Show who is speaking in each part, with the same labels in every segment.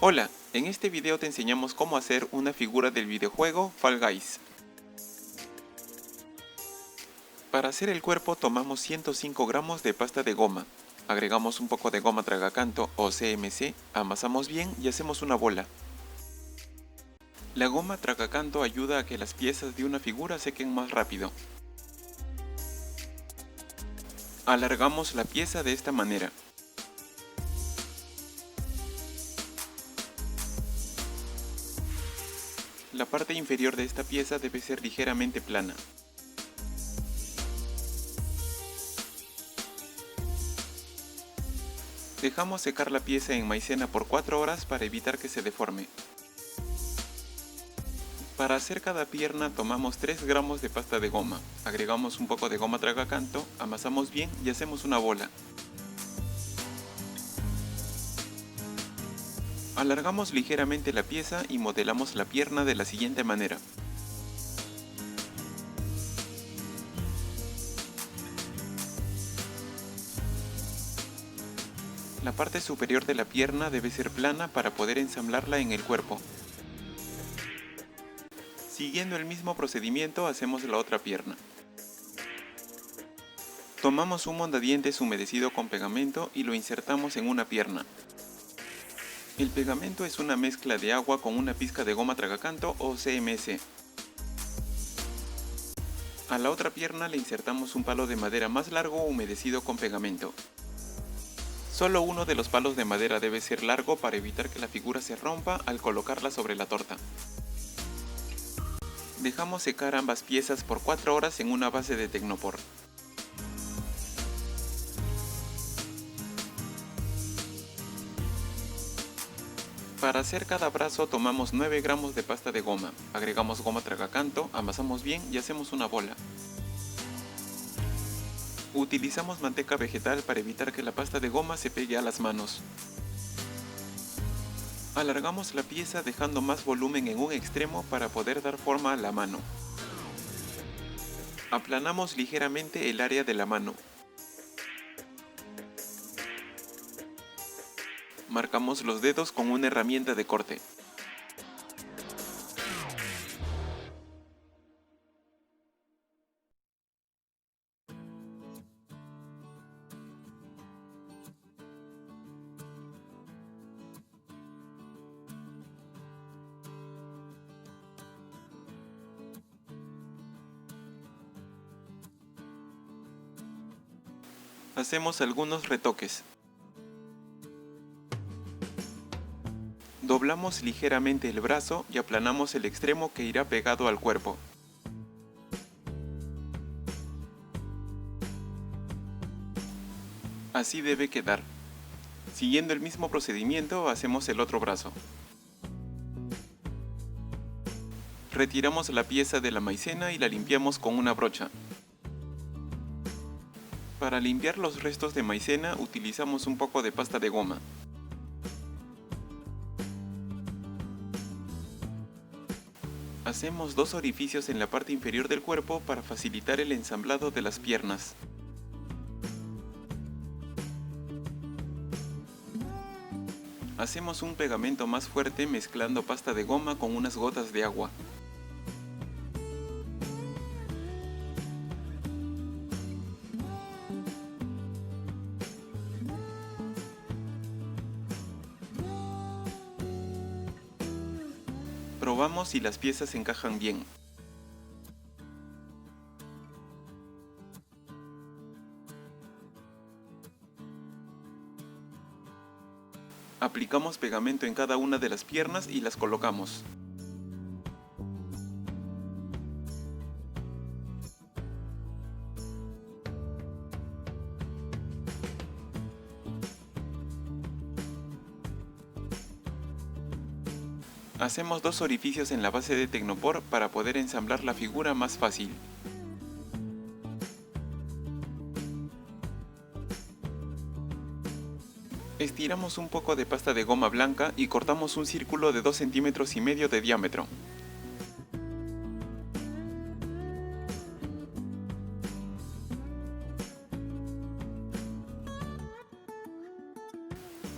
Speaker 1: Hola, en este video te enseñamos cómo hacer una figura del videojuego Fall Guys. Para hacer el cuerpo tomamos 105 gramos de pasta de goma, agregamos un poco de goma tragacanto o CMC, amasamos bien y hacemos una bola. La goma tragacanto ayuda a que las piezas de una figura sequen más rápido. Alargamos la pieza de esta manera. La parte inferior de esta pieza debe ser ligeramente plana. Dejamos secar la pieza en maicena por 4 horas para evitar que se deforme. Para hacer cada pierna tomamos 3 gramos de pasta de goma, agregamos un poco de goma tragacanto, amasamos bien y hacemos una bola. Alargamos ligeramente la pieza y modelamos la pierna de la siguiente manera. La parte superior de la pierna debe ser plana para poder ensamblarla en el cuerpo. Siguiendo el mismo procedimiento hacemos la otra pierna. Tomamos un mondadientes humedecido con pegamento y lo insertamos en una pierna. El pegamento es una mezcla de agua con una pizca de goma tragacanto o CMC. A la otra pierna le insertamos un palo de madera más largo humedecido con pegamento. Solo uno de los palos de madera debe ser largo para evitar que la figura se rompa al colocarla sobre la torta. Dejamos secar ambas piezas por 4 horas en una base de Tecnopor. Para hacer cada brazo tomamos 9 gramos de pasta de goma, agregamos goma tragacanto, amasamos bien y hacemos una bola. Utilizamos manteca vegetal para evitar que la pasta de goma se pegue a las manos. Alargamos la pieza dejando más volumen en un extremo para poder dar forma a la mano. Aplanamos ligeramente el área de la mano. Marcamos los dedos con una herramienta de corte. Hacemos algunos retoques. Doblamos ligeramente el brazo y aplanamos el extremo que irá pegado al cuerpo. Así debe quedar. Siguiendo el mismo procedimiento hacemos el otro brazo. Retiramos la pieza de la maicena y la limpiamos con una brocha. Para limpiar los restos de maicena utilizamos un poco de pasta de goma. Hacemos 2 orificios en la parte inferior del cuerpo para facilitar el ensamblado de las piernas. Hacemos un pegamento más fuerte mezclando pasta de goma con unas gotas de agua. Probamos si las piezas encajan bien. Aplicamos pegamento en cada una de las piernas y las colocamos. Hacemos 2 orificios en la base de Tecnopor para poder ensamblar la figura más fácil. Estiramos un poco de pasta de goma blanca y cortamos un círculo de 2,5 centímetros de diámetro.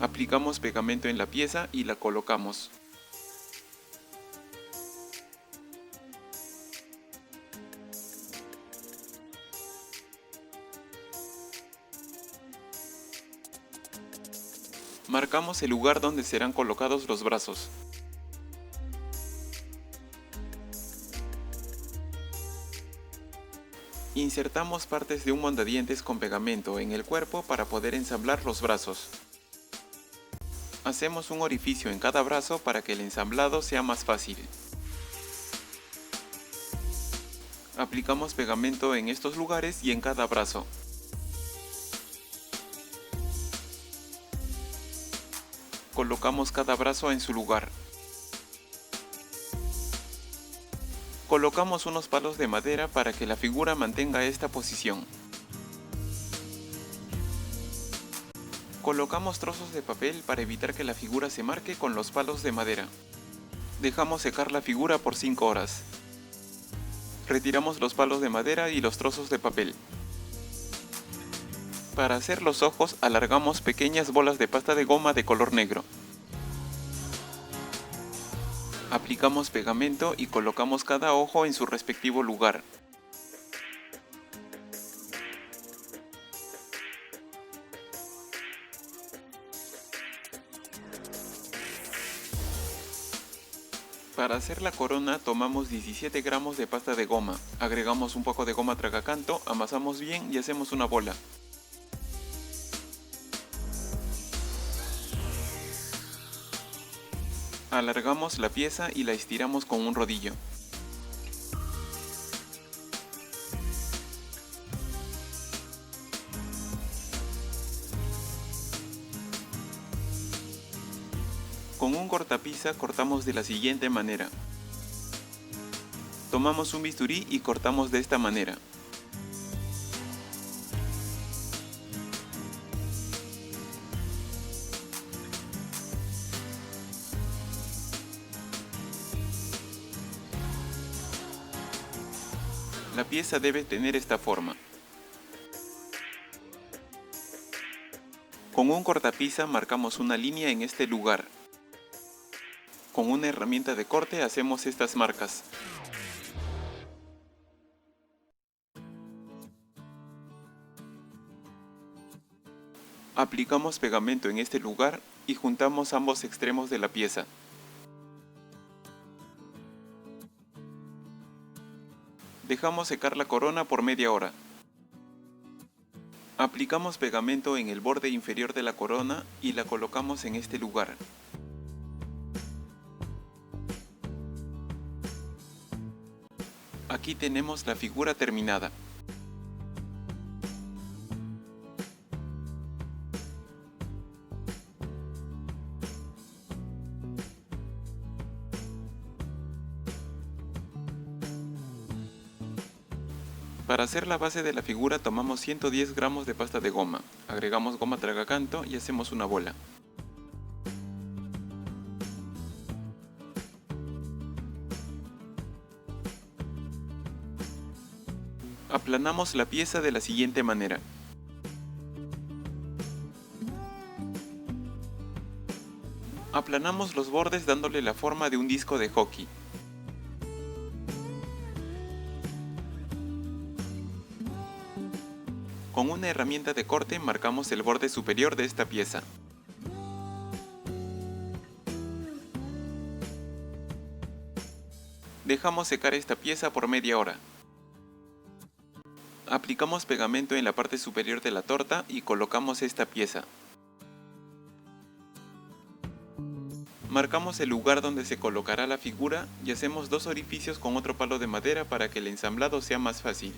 Speaker 1: Aplicamos pegamento en la pieza y la colocamos. Marcamos el lugar donde serán colocados los brazos. Insertamos partes de un mondadientes con pegamento en el cuerpo para poder ensamblar los brazos. Hacemos un orificio en cada brazo para que el ensamblado sea más fácil. Aplicamos pegamento en estos lugares y en cada brazo. Colocamos cada brazo en su lugar. Colocamos unos palos de madera para que la figura mantenga esta posición. Colocamos trozos de papel para evitar que la figura se marque con los palos de madera. Dejamos secar la figura por 5 horas. Retiramos los palos de madera y los trozos de papel. Para hacer los ojos alargamos pequeñas bolas de pasta de goma de color negro. Aplicamos pegamento y colocamos cada ojo en su respectivo lugar. Para hacer la corona tomamos 17 gramos de pasta de goma, agregamos un poco de goma tragacanto, amasamos bien y hacemos una bola. Alargamos la pieza y la estiramos con un rodillo. Con un cortapisa cortamos de la siguiente manera. Tomamos un bisturí y cortamos de esta manera. La pieza debe tener esta forma. Con un cortapisa marcamos una línea en este lugar. Con una herramienta de corte hacemos estas marcas. Aplicamos pegamento en este lugar y juntamos ambos extremos de la pieza. Dejamos secar la corona por media hora. Aplicamos pegamento en el borde inferior de la corona y la colocamos en este lugar. Aquí tenemos la figura terminada. Para hacer la base de la figura tomamos 110 gramos de pasta de goma, agregamos goma tragacanto y hacemos una bola. Aplanamos la pieza de la siguiente manera. Aplanamos los bordes dándole la forma de un disco de hockey. Con una herramienta de corte marcamos el borde superior de esta pieza. Dejamos secar esta pieza por media hora. Aplicamos pegamento en la parte superior de la torta y colocamos esta pieza. Marcamos el lugar donde se colocará la figura y hacemos dos orificios con otro palo de madera para que el ensamblado sea más fácil.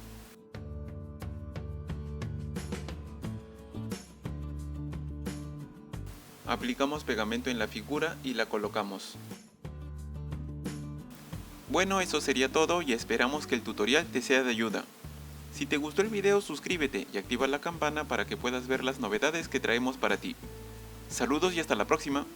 Speaker 1: Aplicamos pegamento en la figura y la colocamos. Bueno, eso sería todo y esperamos que el tutorial te sea de ayuda. Si te gustó el video, suscríbete y activa la campana para que puedas ver las novedades que traemos para ti. Saludos y hasta la próxima.